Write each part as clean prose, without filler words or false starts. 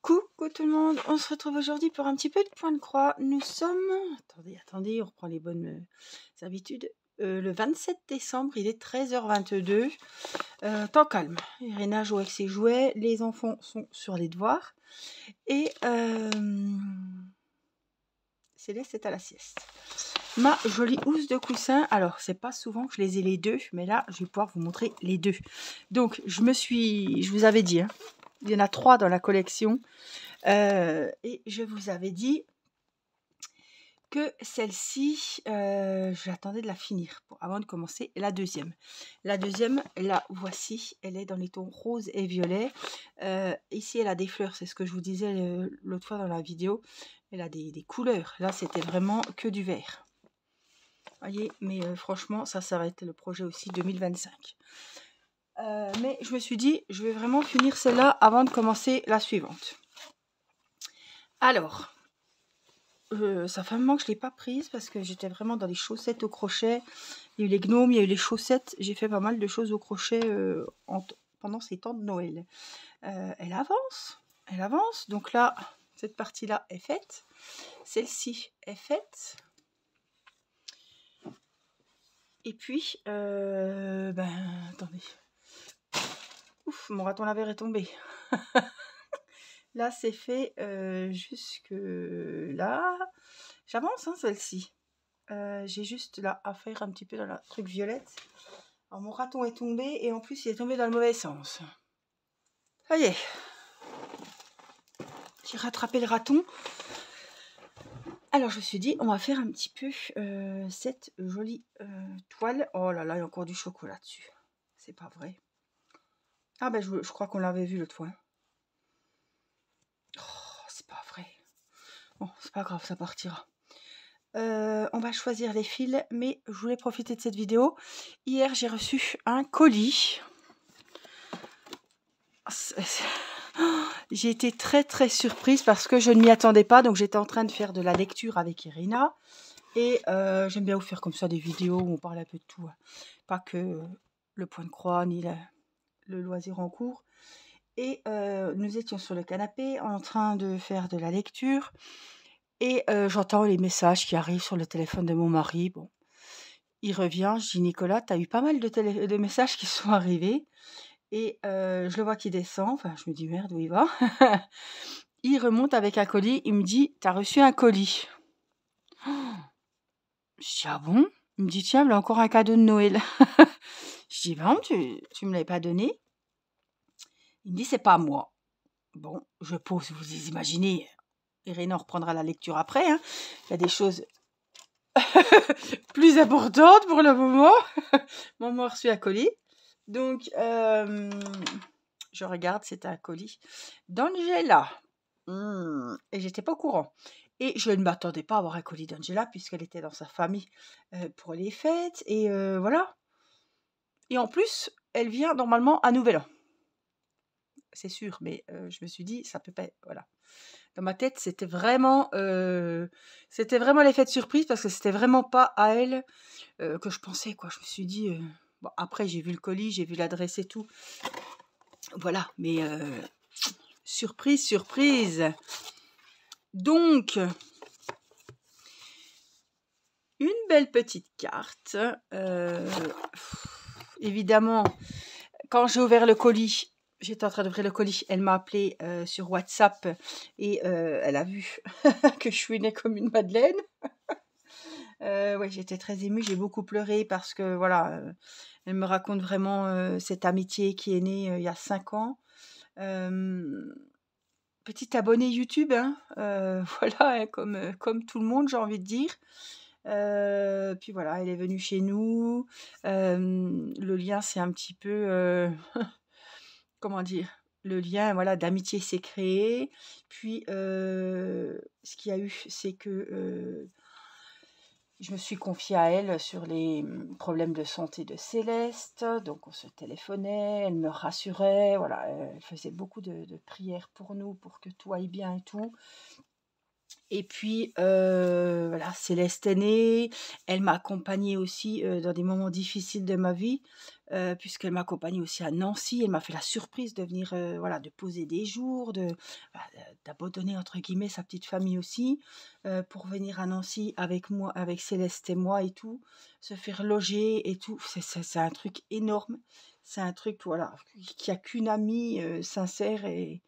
Coucou tout le monde, on se retrouve aujourd'hui pour un petit peu de point de croix. Nous sommes... Attendez, on reprend les bonnes habitudes. Le 27 décembre, il est 13h22. Temps calme. Irina joue avec ses jouets, les enfants sont sur les devoirs. Et Céleste est à la sieste. Ma jolie housse de coussin, alors c'est pas souvent que je les ai les deux, mais là je vais pouvoir vous montrer les deux. Donc je vous avais dit, hein, il y en a 3 dans la collection. Et je vous avais dit que celle-ci, j'attendais de la finir avant de commencer la deuxième. La deuxième, la voici, elle est dans les tons rose et violet. Ici, elle a des fleurs, c'est ce que je vous disais l'autre fois dans la vidéo. Elle a des couleurs. Là, c'était vraiment que du vert. Voyez, mais franchement, ça va être le projet aussi 2025. Mais je me suis dit, je vais vraiment finir celle-là avant de commencer la suivante. Alors, ça fait un moment que je ne l'ai pas prise parce que j'étais vraiment dans les chaussettes au crochet. Il y a eu les gnomes, il y a eu les chaussettes. J'ai fait pas mal de choses au crochet pendant ces temps de Noël. Elle avance. Donc là, cette partie-là est faite. Celle-ci est faite. Et puis, attendez. Ouf, mon raton laveur est tombé. Là, c'est fait jusque là. J'avance, hein, celle-ci. J'ai juste là à faire un petit peu dans la truc violette. Alors, mon raton est tombé et en plus, il est tombé dans le mauvais sens. Ça y est. J'ai rattrapé le raton. Alors, je me suis dit, on va faire un petit peu cette jolie toile. Oh là là, il y a encore du chocolat dessus. C'est pas vrai. Ah ben, je crois qu'on l'avait vu l'autre fois. Oh, c'est pas vrai. Bon, c'est pas grave, ça partira. On va choisir les fils, mais je voulais profiter de cette vidéo. Hier, j'ai reçu un colis. J'ai été très très surprise parce que je ne m'y attendais pas. Donc, j'étais en train de faire de la lecture avec Irina. Et j'aime bien vous faire comme ça des vidéos où on parle un peu de tout. Pas que le point de croix ni le loisir en cours. Et nous étions sur le canapé en train de faire de la lecture. Et j'entends les messages qui arrivent sur le téléphone de mon mari. Bon, il revient, je dis Nicolas, tu as eu pas mal de messages qui sont arrivés. Et je le vois qui descend. Enfin, je me dis merde, où il va? Il remonte avec un colis. Il me dit, tu as reçu un colis. Je dis, ah bon? Il me dit, tiens, voilà encore un cadeau de Noël. Je dis, ben, tu me l'avais pas donné? Il me dit, c'est pas moi. Bon, je pose, vous imaginez, Irina reprendra la lecture après. Hein. Il y a des choses plus importantes pour le moment. Maman a reçu un colis. Donc, je regarde, c'est un colis d'Angela. Et j'étais pas au courant. Et je ne m'attendais pas à avoir un colis d'Angela puisqu'elle était dans sa famille pour les fêtes. Et voilà. Et en plus, elle vient normalement à Nouvel An. C'est sûr, mais je me suis dit, ça peut pas... Voilà. Dans ma tête, c'était vraiment l'effet de surprise parce que c'était vraiment pas à elle que je pensais, quoi. Je me suis dit... Bon, après, j'ai vu le colis, j'ai vu l'adresse et tout. Voilà, mais... surprise, surprise. Donc... Une belle petite carte. Évidemment, quand j'ai ouvert le colis, j'étais en train d'ouvrir le colis, elle m'a appelé sur WhatsApp et elle a vu que je suis née comme une madeleine. Ouais, j'étais très émue, j'ai beaucoup pleuré parce que voilà, elle me raconte vraiment cette amitié qui est née il y a 5 ans. Petite abonnée YouTube, hein, voilà, hein, comme tout le monde, j'ai envie de dire. Puis voilà, elle est venue chez nous. Le lien, c'est un petit peu... comment dire? Le lien, voilà, d'amitié s'est créé. Puis, ce qu'il y a eu, c'est que je me suis confiée à elle sur les problèmes de santé de Céleste. Donc, on se téléphonait, elle me rassurait. Voilà, elle faisait beaucoup de prières pour nous, pour que tout aille bien et tout. Et puis, voilà, Céleste est née. Elle m'a accompagnée aussi dans des moments difficiles de ma vie. puisqu'elle m'accompagnait aussi à Nancy. Elle m'a fait la surprise de venir, voilà, de poser des jours, bah, d'abandonner entre guillemets sa petite famille aussi, pour venir à Nancy avec moi, avec Céleste et moi et tout, se faire loger et tout. C'est un truc énorme. C'est un truc, voilà, qu'il n'y a qu'une amie sincère et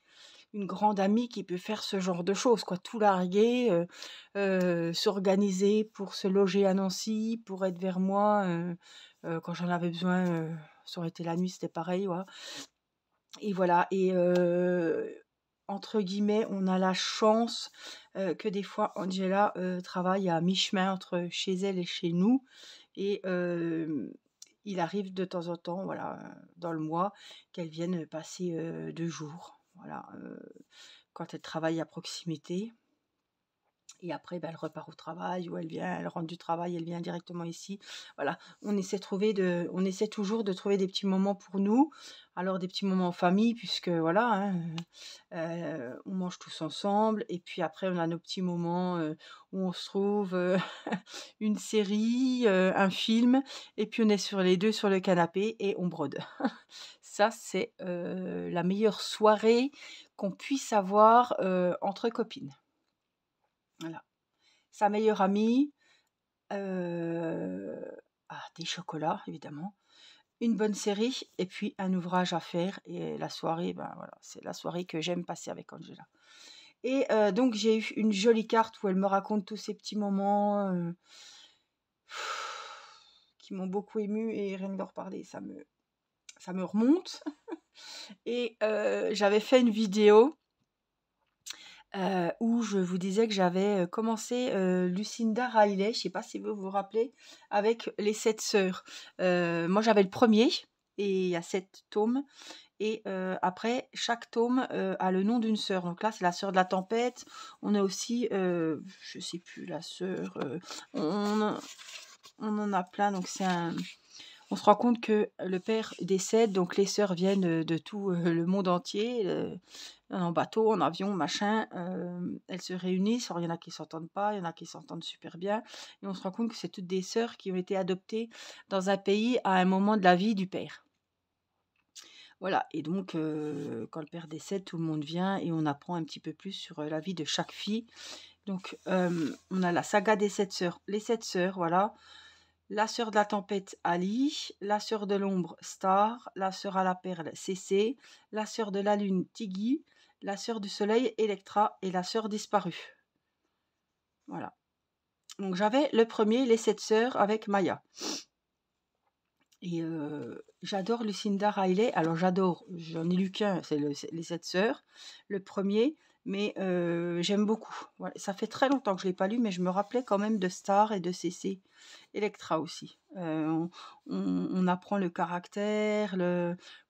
une grande amie qui peut faire ce genre de choses, quoi. Tout larguer, s'organiser pour se loger à Nancy, pour être vers moi quand j'en avais besoin. Ça aurait été la nuit, c'était pareil, voilà. Et voilà. Et entre guillemets, on a la chance que des fois Angela travaille à mi-chemin entre chez elle et chez nous. Et il arrive de temps en temps, voilà, dans le mois, qu'elle vienne passer 2 jours. Voilà, quand elle travaille à proximité. Et après, ben, elle repart au travail ou elle rentre du travail, elle vient directement ici. Voilà, on essaie toujours de trouver des petits moments pour nous. Alors des petits moments en famille, puisque voilà, hein, on mange tous ensemble. Et puis après, on a nos petits moments où on se trouve une série, un film, et puis on est sur les deux sur le canapé et on brode. Ça, c'est la meilleure soirée qu'on puisse avoir entre copines. Voilà. Sa meilleure amie, des chocolats évidemment, une bonne série et puis un ouvrage à faire. Et la soirée, ben voilà, c'est la soirée que j'aime passer avec Angela. Et donc j'ai eu une jolie carte où elle me raconte tous ces petits moments qui m'ont beaucoup émue, et rien que d'en reparler, ça me remonte. Et j'avais fait une vidéo où je vous disais que j'avais commencé Lucinda Riley, je ne sais pas si vous vous rappelez, avec les 7 sœurs. Moi j'avais le premier, et il y a 7 tomes. Et après, chaque tome a le nom d'une sœur. Donc là, c'est la sœur de la tempête. On a aussi, je sais plus, la sœur. On en a plein. Donc on se rend compte que le père décède. Donc les sœurs viennent de tout le monde entier, en bateau, en avion, machin. Elles se réunissent. Alors il y en a qui s'entendent pas, il y en a qui s'entendent super bien. Et on se rend compte que c'est toutes des sœurs qui ont été adoptées dans un pays à un moment de la vie du père. Voilà, et donc quand le père décède, tout le monde vient et on apprend un petit peu plus sur la vie de chaque fille. Donc on a la saga des 7 sœurs. Les 7 sœurs, voilà. La sœur de la tempête, Ali. La sœur de l'ombre, Star. La sœur à la perle, Cécé. La sœur de la lune, Tiggy. La sœur du soleil, Electra. Et la sœur disparue. Voilà. Donc j'avais le premier, les 7 sœurs, avec Maya. Et j'adore Lucinda Riley. Alors j'adore, j'en ai lu qu'un, c'est les 7 sœurs, le premier, mais j'aime beaucoup. Voilà. Ça fait très longtemps que je ne l'ai pas lu, mais je me rappelais quand même de Star et de Cécé. Electra aussi. On apprend le caractère,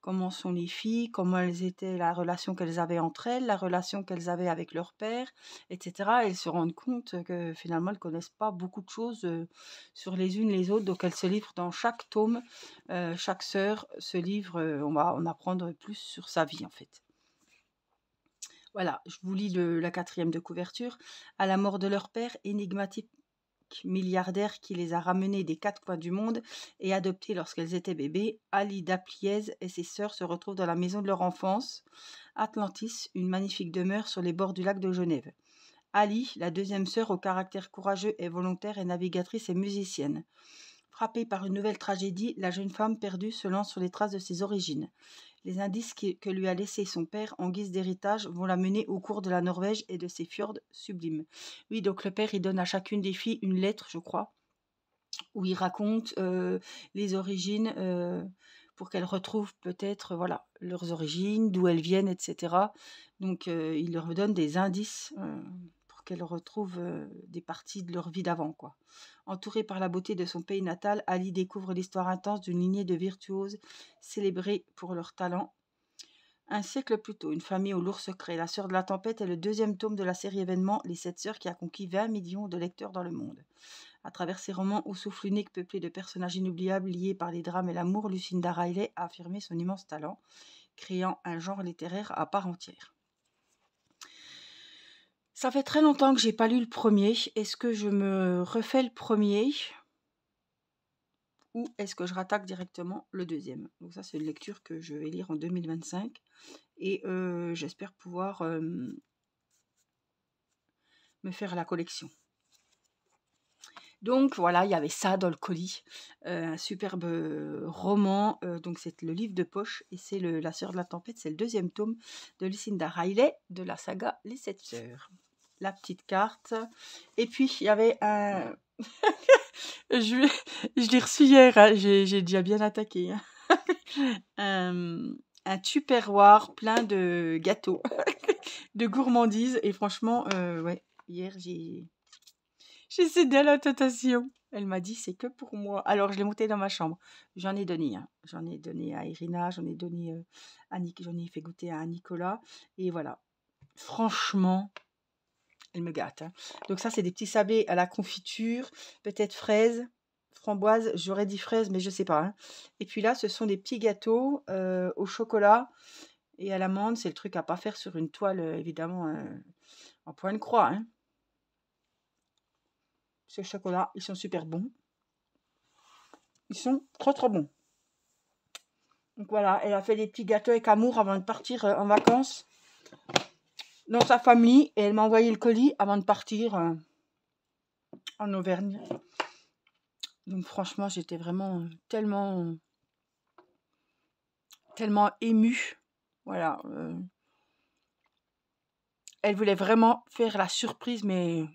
comment sont les filles, comment elles étaient, la relation qu'elles avaient entre elles, la relation qu'elles avaient avec leur père, etc. Et elles se rendent compte que finalement elles ne connaissent pas beaucoup de choses sur les unes les autres. Donc elles se livrent dans chaque tome, chaque sœur se livre, on va en apprendre plus sur sa vie en fait. Voilà, je vous lis la 4e de couverture. À la mort de leur père, énigmatique milliardaire qui les a ramenés des 4 coins du monde et adoptés lorsqu'elles étaient bébés, Alida Pliez et ses sœurs se retrouvent dans la maison de leur enfance, Atlantis, une magnifique demeure sur les bords du lac de Genève. Ali, la 2e sœur au caractère courageux et volontaire, est navigatrice et musicienne. Frappée par une nouvelle tragédie, la jeune femme perdue se lance sur les traces de ses origines. Les indices que lui a laissés son père en guise d'héritage vont la mener au cours de la Norvège et de ses fjords sublimes. Oui, donc le père, il donne à chacune des filles une lettre, je crois, où il raconte les origines pour qu'elles retrouvent peut-être voilà, leurs origines, d'où elles viennent, etc. Donc il leur donne des indices pour qu'elles retrouvent des parties de leur vie d'avant, quoi. Entourée par la beauté de son pays natal, Ali découvre l'histoire intense d'une lignée de virtuoses célébrés pour leur talent. Un siècle plus tôt, une famille au lourd secret, La Sœur de la Tempête est le 2e tome de la série événement Les 7 Sœurs qui a conquis 20 millions de lecteurs dans le monde. À travers ses romans où souffle unique peuplé de personnages inoubliables liés par les drames et l'amour, Lucinda Riley a affirmé son immense talent, créant un genre littéraire à part entière. Ça fait très longtemps que j'ai pas lu le premier. Est-ce que je me refais le premier ? ou est-ce que je rattaque directement le deuxième? Donc ça, c'est une lecture que je vais lire en 2025 et j'espère pouvoir me faire la collection. Donc voilà, il y avait ça dans le colis, un superbe roman, donc c'est le livre de poche et c'est La Sœur de la Tempête, c'est le deuxième tome de Lucinda Riley de la saga Les Sept Sœurs. La petite carte, et puis il y avait un... je l'ai reçu hier, hein, j'ai déjà bien attaqué. Hein. Un tupperware plein de gâteaux, de gourmandises, et franchement, ouais, hier j'ai cédé à la tentation. Elle m'a dit c'est que pour moi. Alors je l'ai monté dans ma chambre. J'en ai donné, hein. J'en ai donné à Irina, j'en ai donné j'en ai fait goûter à Nicolas. Et voilà. Franchement, elle me gâte. Hein. Donc ça, c'est des petits sablés à la confiture, peut-être fraises, framboises. J'aurais dit fraises, mais je sais pas. Hein. Et puis là, ce sont des petits gâteaux au chocolat et à l'amande. C'est le truc à pas faire sur une toile, évidemment, en point de croix. Hein. Ce chocolat, ils sont super bons. Ils sont trop trop bons. Donc voilà, elle a fait des petits gâteaux avec amour avant de partir en vacances dans sa famille. Et elle m'a envoyé le colis avant de partir en Auvergne. Donc franchement, j'étais vraiment tellement émue. Voilà. Elle voulait vraiment faire la surprise, mais...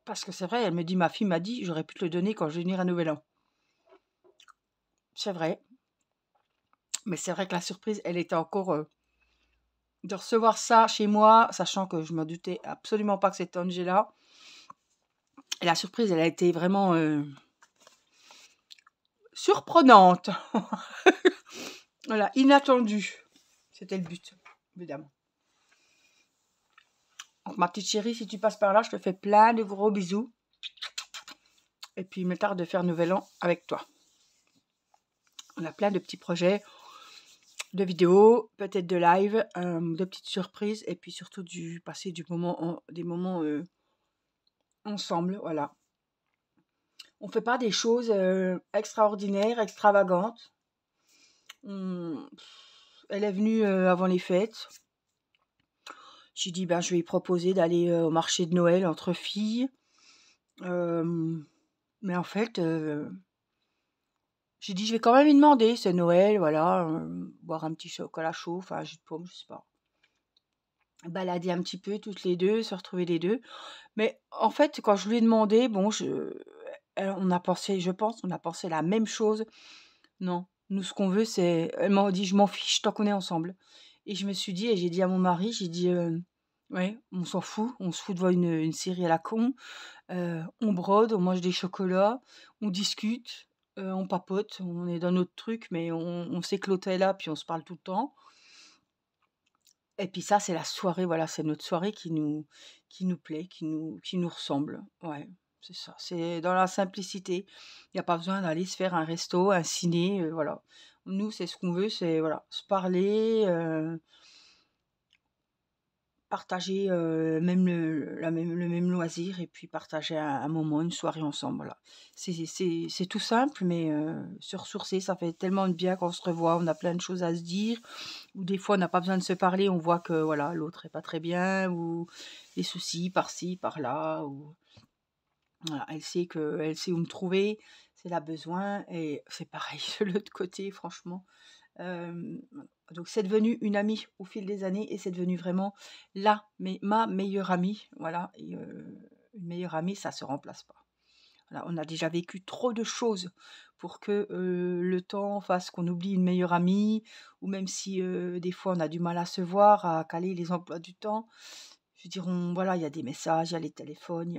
Parce que c'est vrai, elle me dit, ma fille m'a dit, j'aurais pu te le donner quand je vais venir à Nouvel An. C'est vrai. Mais c'est vrai que la surprise, elle était encore... de recevoir ça chez moi, sachant que je me doutais absolument pas que c'était Angela. Et la surprise, elle a été vraiment surprenante. Voilà, inattendue. C'était le but, évidemment. Donc, ma petite chérie, si tu passes par là, je te fais plein de gros bisous. Et puis, il me tarde de faire Nouvel An avec toi. On a plein de petits projets, de vidéos, peut-être de live, de petites surprises. Et puis, surtout, passer des moments ensemble. Voilà. On ne fait pas des choses extraordinaires, extravagantes. Elle est venue avant les fêtes. J'ai dit, je vais lui proposer d'aller au marché de Noël entre filles. Mais en fait, j'ai dit, je vais quand même lui demander, c'est Noël, voilà, boire un petit chocolat chaud, enfin, un jus de pomme, je sais pas. Balader un petit peu toutes les deux, se retrouver les deux. Mais en fait, quand je lui ai demandé, on a pensé la même chose. Non, nous, ce qu'on veut, c'est... Elle m'a dit, je m'en fiche tant qu'on est ensemble. Et je me suis dit, et j'ai dit à mon mari, j'ai dit, ouais, on s'en fout, on se fout devant une série à la con, on brode, on mange des chocolats, on discute, on papote, on est dans notre truc, mais on s'éclatait là, puis on se parle tout le temps. Et puis ça, c'est la soirée, voilà, c'est notre soirée qui nous plaît, qui nous ressemble. Ouais, c'est ça. C'est dans la simplicité. Il n'y a pas besoin d'aller se faire un resto, un ciné, voilà. Nous, c'est ce qu'on veut, c'est voilà, se parler, partager le même loisir et puis partager un moment, une soirée ensemble. Voilà. C'est tout simple, mais se ressourcer, ça fait tellement de bien quand on se revoit, on a plein de choses à se dire, ou des fois on n'a pas besoin de se parler, on voit que voilà, l'autre est pas très bien, ou des soucis par-ci, par-là, ou voilà, elle sait où me trouver, si elle a besoin, et c'est pareil de l'autre côté, franchement. Donc c'est devenu une amie au fil des années et c'est devenu vraiment ma meilleure amie. Voilà, et une meilleure amie, ça se remplace pas. Voilà, on a déjà vécu trop de choses pour que le temps fasse qu'on oublie une meilleure amie, ou même si des fois on a du mal à se voir, à caler les emplois du temps. Je veux dire, voilà, il y a des messages, il y a les téléphones,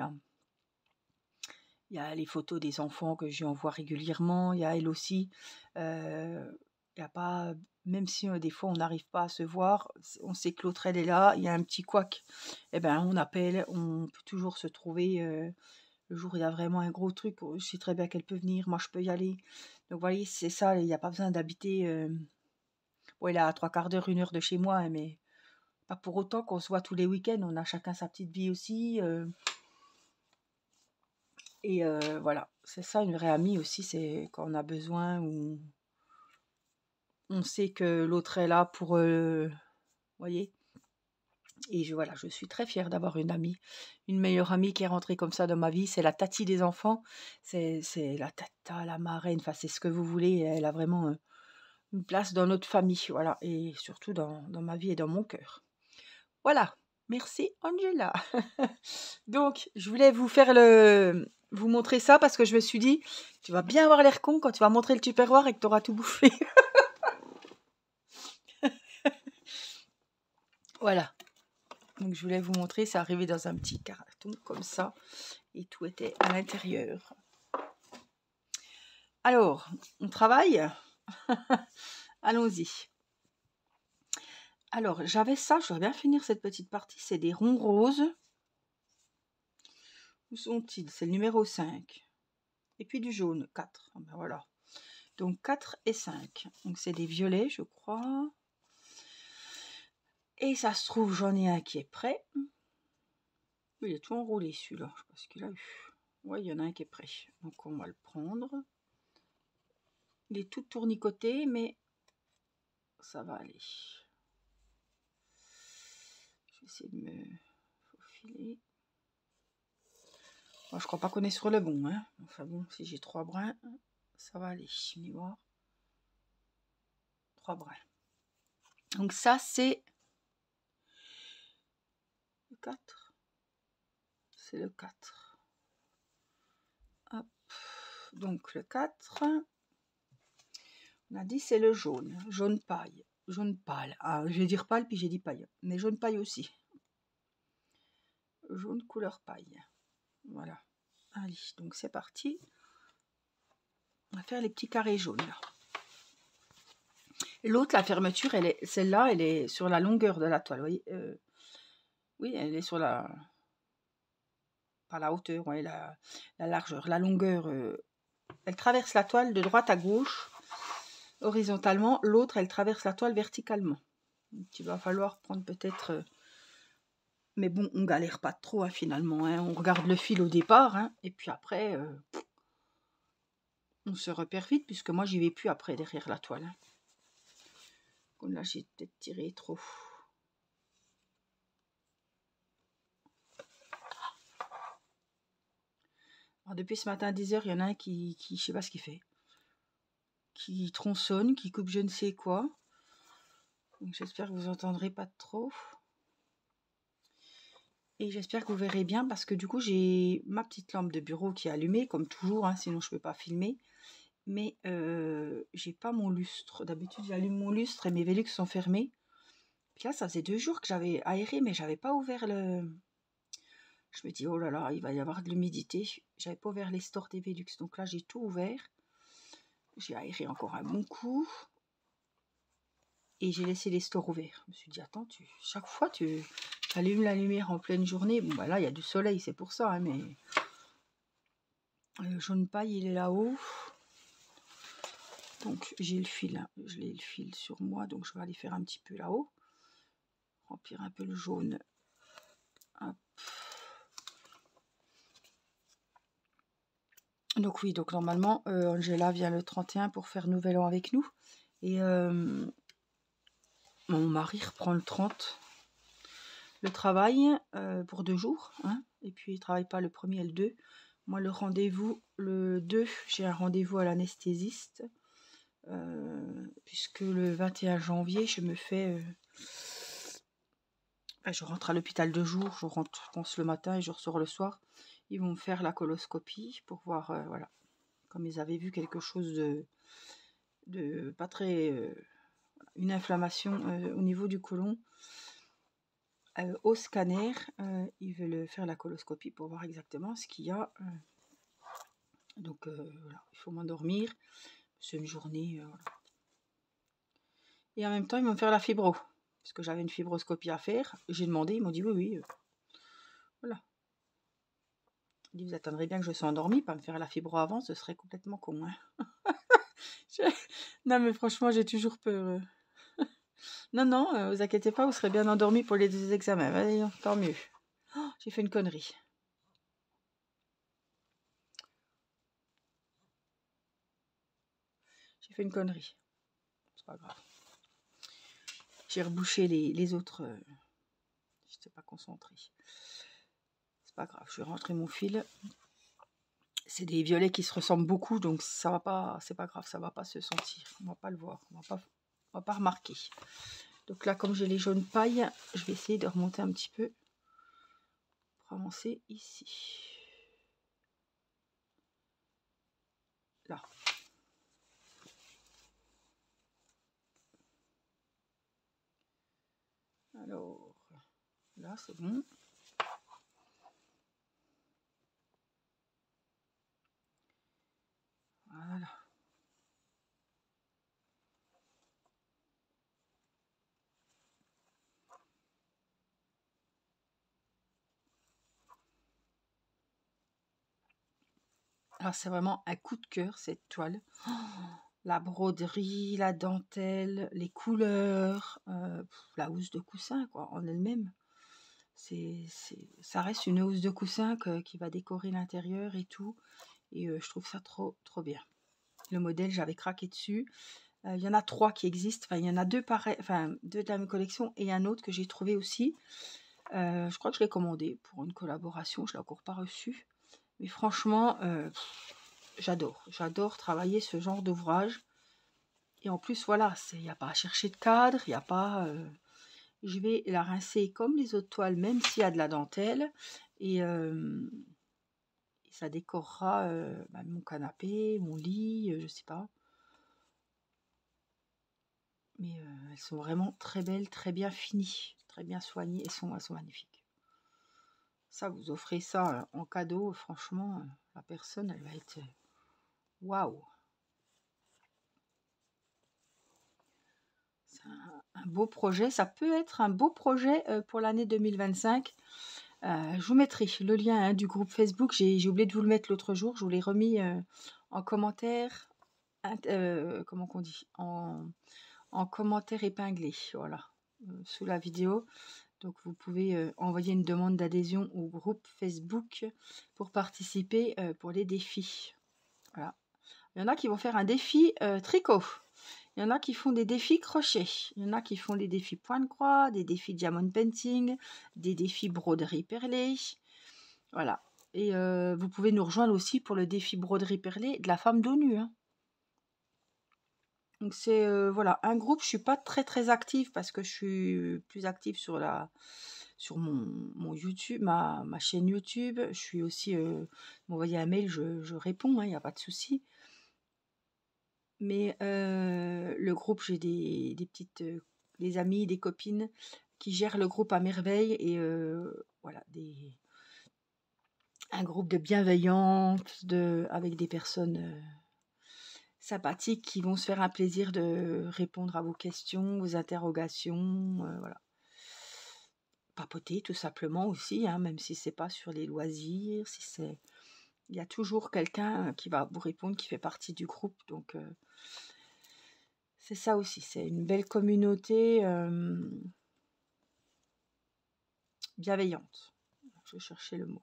il y a les photos des enfants que je lui envoie régulièrement, il y a elle aussi. Il y a pas, même si des fois on n'arrive pas à se voir, on sait que l'autre elle est là, il y a un petit couac, eh ben on appelle, on peut toujours se trouver le jour où il y a vraiment un gros truc, je sais très bien qu'elle peut venir, moi je peux y aller. Donc vous voyez, c'est ça, il n'y a pas besoin d'habiter, bon, il est à 3/4 d'heure, 1 heure de chez moi, hein, mais pas pour autant qu'on se voit tous les week-ends, on a chacun sa petite vie aussi. Et voilà, c'est ça une vraie amie aussi, c'est quand on a besoin ou on sait que l'autre est là pour, voyez? Et voilà, je suis très fière d'avoir une amie, une meilleure amie qui est rentrée comme ça dans ma vie. C'est la tati des enfants, c'est la tata, la marraine, enfin c'est ce que vous voulez. Elle a vraiment une place dans notre famille, voilà, et surtout dans ma vie et dans mon cœur. Voilà, merci Angela. Donc, je voulais vous montrer ça parce que je me suis dit, tu vas bien avoir l'air con quand tu vas montrer le tupperware et que tu auras tout bouffé. Voilà. Donc, je voulais vous montrer, c'est arrivé dans un petit carton comme ça et tout était à l'intérieur. Alors, on travaille. Allons-y. Alors, j'avais ça, je dois bien finir cette petite partie, c'est des ronds roses. Où sont-ils? C'est le numéro 5. Et puis du jaune, 4. Ah ben voilà. Donc 4 et 5. Donc c'est des violets, je crois. Et ça se trouve, j'en ai un qui est prêt. Il est tout enroulé celui-là. Je sais pas ce qu'il a eu. Ouais, il y en a un qui est prêt. Donc on va le prendre. Il est tout tournicoté, mais ça va aller. Je vais essayer de me faufiler. Bon, je crois pas qu'on est sur le bon. Hein. Enfin bon, si j'ai 3 brins, ça va aller. On y voir. 3 brins. Donc ça, c'est le 4. C'est le 4. Hop. Donc le 4. On a dit c'est le jaune. Jaune paille. Jaune pâle. Ah, je vais dire pâle, puis j'ai dit paille. Mais jaune paille aussi. Jaune couleur paille. Voilà. Allez, donc c'est parti. On va faire les petits carrés jaunes là. L'autre, la fermeture, celle-là, elle est sur la longueur de la toile. Vous voyez, oui, elle est sur la... Pas la hauteur, ouais, la largeur, la longueur. Elle traverse la toile de droite à gauche, horizontalement. L'autre, elle traverse la toile verticalement. Donc, il va falloir prendre peut-être... mais bon, on galère pas trop hein, finalement. Hein. On regarde le fil au départ, hein, et puis après, on se repère vite, puisque moi, j'y vais plus après derrière la toile. Hein. Comme là, j'ai peut-être tiré trop. Alors, depuis ce matin à 10 h, il y en a un qui je sais pas ce qu'il fait. Qui tronçonne, qui coupe je ne sais quoi. Donc j'espère que vous entendrez pas trop. Et j'espère que vous verrez bien parce que du coup j'ai ma petite lampe de bureau qui est allumée comme toujours, hein, sinon je peux pas filmer. Mais j'ai pas mon lustre. D'habitude j'allume mon lustre et mes Velux sont fermés. Puis là ça faisait 2 jours que j'avais aéré mais j'avais pas ouvert le... Je me dis oh là là il va y avoir de l'humidité. J'avais pas ouvert les stores des Velux donc là j'ai tout ouvert. J'ai aéré encore un bon coup. Et j'ai laissé les stores ouverts. Je me suis dit, attends, chaque fois, tu allumes la lumière en pleine journée. Bon, bah là, il y a du soleil, c'est pour ça. Hein, mais le jaune paille, il est là-haut. Donc, j'ai le fil. Hein. Je l'ai le fil sur moi, donc je vais aller faire un petit peu là-haut. Remplir un peu le jaune. Hop. Donc oui, donc normalement, Angela vient le 31 pour faire Nouvel An avec nous. Et mon mari reprend le 30. Le travail pour 2 jours. Hein, et puis, il ne travaille pas le 1er et le 2. Moi, le rendez-vous, le 2, j'ai un rendez-vous à l'anesthésiste. Puisque le 21 janvier, je me fais... je rentre à l'hôpital 2 jours. Je rentre, je pense, le matin et je ressors le soir. Ils vont me faire la coloscopie pour voir, voilà. Comme ils avaient vu quelque chose de pas très... une inflammation au niveau du côlon. Au scanner, ils veulent faire la coloscopie pour voir exactement ce qu'il y a. Donc voilà, il faut m'endormir. C'est une journée. Voilà. Et en même temps, ils vont me faire la fibro. Parce que j'avais une fibroscopie à faire. J'ai demandé, ils m'ont dit oui, oui. Voilà. Ils dit, vous attendrez bien que je sois endormie, pas me faire la fibro avant, ce serait complètement con. Hein. Non, mais franchement, j'ai toujours peur. Non, non, vous inquiétez pas, vous serez bien endormi pour les 2 examens. Allez, tant mieux. Oh, j'ai fait une connerie. J'ai fait une connerie. C'est pas grave. J'ai rebouché les autres. Je n'étais pas concentrée. C'est pas grave. Je vais rentrer mon fil. C'est des violets qui se ressemblent beaucoup, donc ça va pas. C'est pas grave, ça va pas se sentir. On va pas le voir. On va pas remarquer. Donc là, comme j'ai les jaunes pailles, je vais essayer de remonter un petit peu pour avancer ici. Là. Alors, là, c'est bon. Voilà. Alors, c'est vraiment un coup de cœur, cette toile. Oh, la broderie, la dentelle, les couleurs, la housse de coussin, quoi, en elle-même. Ça reste une housse de coussin qui va décorer l'intérieur et tout. Et je trouve ça trop bien. Le modèle, j'avais craqué dessus. Il y en a 3 qui existent. Enfin, il y en a 2 pareils, enfin 2 de la même collection et un autre que j'ai trouvé aussi. Je crois que je l'ai commandé pour une collaboration. Je ne l'ai encore pas reçu. Mais franchement, j'adore. J'adore travailler ce genre d'ouvrage. Et en plus, voilà, il n'y a pas à chercher de cadre. Il n'y a pas... je vais la rincer comme les autres toiles, même s'il y a de la dentelle. Et ça décorera mon canapé, mon lit, je sais pas. Mais elles sont vraiment très belles, très bien finies, très bien soignées. Elles sont magnifiques. Ça, vous offrez ça en cadeau, franchement, la personne, elle va être waouh. C'est un beau projet. Ça peut être un beau projet pour l'année 2025. Je vous mettrai le lien du groupe Facebook. J'ai oublié de vous le mettre l'autre jour. Je vous l'ai remis en commentaire. Comment qu'on dit en commentaire épinglé. Voilà. Sous la vidéo. Donc vous pouvez envoyer une demande d'adhésion au groupe Facebook pour participer pour les défis. Voilà. Il y en a qui vont faire un défi tricot. Il y en a qui font des défis crochet. Il y en a qui font des défis point de croix, des défis diamond painting, des défis broderie perlée. Voilà. Et vous pouvez nous rejoindre aussi pour le défi broderie perlée de la femme dos nue. Hein. Donc c'est voilà, un groupe. Je suis pas très active parce que je suis plus active sur mon YouTube, ma chaîne YouTube. Je suis aussi m'envoyer un mail, je réponds, il n'y a pas de souci. Mais le groupe, j'ai des petites des amis, des copines qui gèrent le groupe à merveille et voilà, un groupe de bienveillantes, avec des personnes sympathiques qui vont se faire un plaisir de répondre à vos questions, vos interrogations, voilà. Papoter tout simplement aussi, hein, même si c'est pas sur les loisirs, si c'est, il y a toujours quelqu'un qui va vous répondre, qui fait partie du groupe, donc c'est ça aussi, c'est une belle communauté bienveillante. Je cherchais le mot.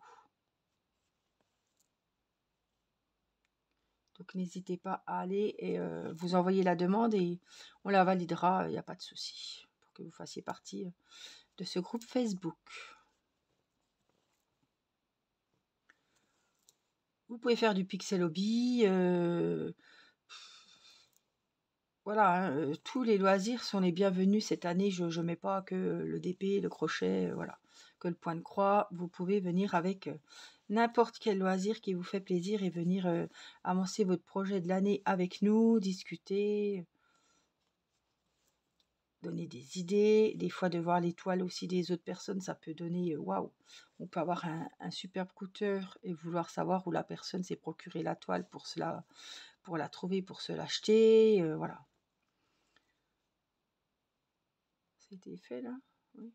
Donc n'hésitez pas à aller et vous envoyer la demande et on la validera, il n'y a pas de souci, pour que vous fassiez partie de ce groupe Facebook. Vous pouvez faire du pixel hobby. Voilà, hein, tous les loisirs sont les bienvenus cette année. Je ne mets pas que le DP, le crochet, voilà, que le point de croix. Vous pouvez venir avec n'importe quel loisir qui vous fait plaisir et venir avancer votre projet de l'année avec nous, discuter, donner des idées. Des fois, de voir les toiles aussi des autres personnes, ça peut donner waouh. On peut avoir un superbe coup de cœur et vouloir savoir où la personne s'est procuré la toile pour la trouver, pour se l'acheter, voilà. C'était fait là, oui.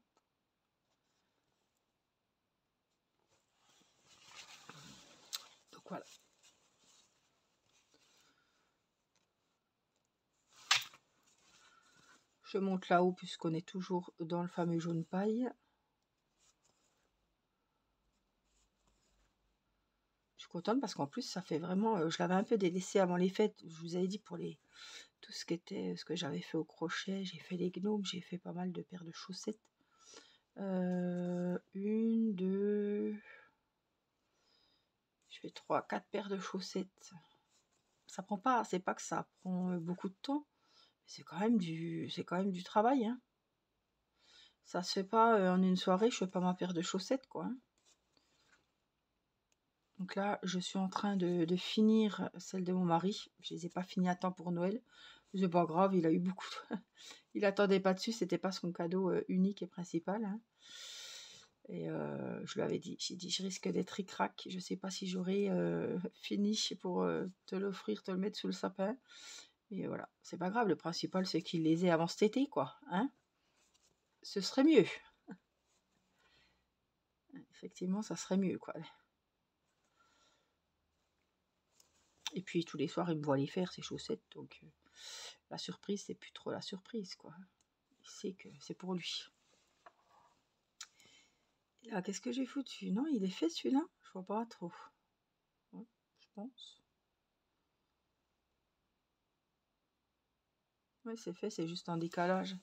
Donc voilà. Je monte là-haut puisqu'on est toujours dans le fameux jaune paille. contente parce qu'en plus, ça fait vraiment... je l'avais un peu délaissé avant les fêtes. Je vous avais dit pour tout ce qui était... ce que j'avais fait au crochet. J'ai fait les gnomes, j'ai fait pas mal de paires de chaussettes. Une, deux... Je fais 3, 4 paires de chaussettes. Ça prend pas... C'est pas que ça prend beaucoup de temps. C'est quand même du travail, hein. Ça se fait pas en une soirée, je fais pas ma paire de chaussettes, quoi. Hein. Donc là, je suis en train de finir celle de mon mari. Je les ai pas finies à temps pour Noël. C'est pas grave, il a eu beaucoup de... Il attendait pas dessus, c'était pas son cadeau unique et principal. Hein. Et je lui avais dit, j'ai dit, je risque d'être ric-rac. Je sais pas si j'aurai fini pour te l'offrir, te le mettre sous le sapin. Mais voilà, c'est pas grave. Le principal, c'est qu'il les ait avant cet été, quoi. Hein. Ce serait mieux. Effectivement, ça serait mieux, quoi. Et puis, tous les soirs, il me voit les faire, ces chaussettes. Donc, la surprise, c'est plus trop la surprise, quoi. Il sait que c'est pour lui. Et là, qu'est-ce que j'ai foutu? Non, il est fait, celui-là? Je vois pas trop. Ouais, je pense. Oui, c'est fait, c'est juste un décalage.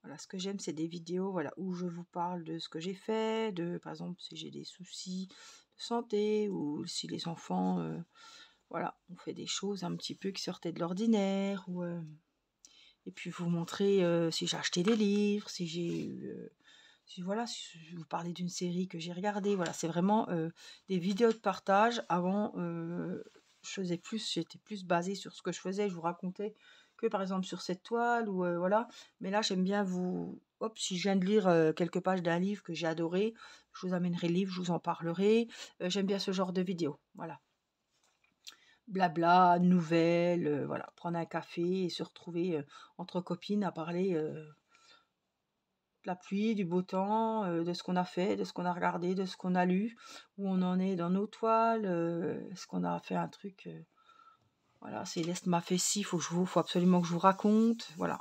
Voilà, ce que j'aime, c'est des vidéos voilà, où je vous parle de ce que j'ai fait, par exemple, si j'ai des soucis de santé, ou si les enfants, voilà, on fait des choses un petit peu qui sortaient de l'ordinaire, et puis vous montrer si j'ai acheté des livres, si j'ai eu... voilà, si je vous parlais d'une série que j'ai regardée, voilà, c'est vraiment des vidéos de partage. Avant, j'étais plus basée sur ce que je faisais, je vous racontais que par exemple sur cette toile, ou voilà, mais là j'aime bien hop, si je viens de lire quelques pages d'un livre que j'ai adoré, je vous amènerai le livre, je vous en parlerai, j'aime bien ce genre de vidéo, voilà. Blabla, nouvelles, voilà, prendre un café et se retrouver entre copines à parler de la pluie, du beau temps, de ce qu'on a fait, de ce qu'on a regardé, de ce qu'on a lu, où on en est dans nos toiles, est-ce qu'on a fait un truc, voilà, Céleste m'a fait ci, faut absolument que je vous raconte, voilà.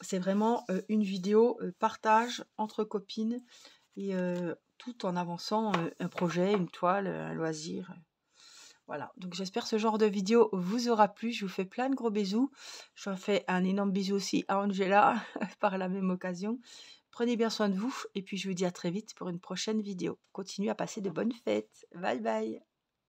C'est vraiment une vidéo partage entre copines, et tout en avançant un projet, une toile, un loisir. Voilà, donc j'espère que ce genre de vidéo vous aura plu. Je vous fais plein de gros bisous. Je vous fais un énorme bisou aussi à Angela par la même occasion. Prenez bien soin de vous et puis je vous dis à très vite pour une prochaine vidéo. Continuez à passer de bonnes fêtes. Bye bye.